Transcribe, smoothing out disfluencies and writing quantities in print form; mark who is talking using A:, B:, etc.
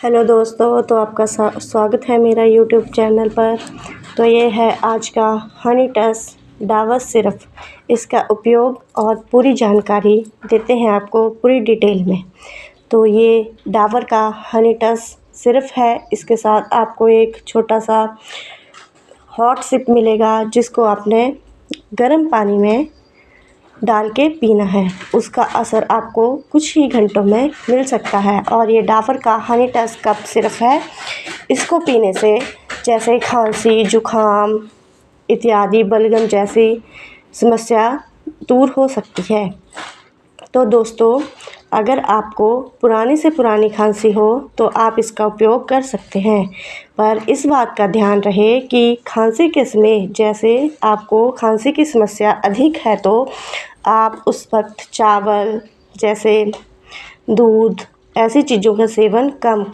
A: Hello दोस्तों, तो आपका स्वागत है मेरा यूट्यूब चैनल पर। तो ये है आज का हनी टच डाबर सिरप। इसका उपयोग और पूरी जानकारी देते हैं आपको पूरी डिटेल में। तो ये डाबर का हनी टच सिरप है। इसके साथ आपको एक छोटा सा हॉट सिप मिलेगा, जिसको आपने गर्म पानी में डाल के पीना है। उसका असर आपको कुछ ही घंटों में मिल सकता है। और ये डाबर का हनी टच कफ सिरप है। इसको पीने से जैसे खांसी, जुखाम इत्यादि बलगम जैसी समस्या दूर हो सकती है। तो दोस्तों, अगर आपको पुरानी से पुरानी खांसी हो तो आप इसका उपयोग कर सकते हैं। पर इस बात का ध्यान रहे कि खांसी के समय जैसे आपको खांसी की समस्या अधिक है तो आप उस वक्त चावल जैसे दूध ऐसी चीज़ों का सेवन कम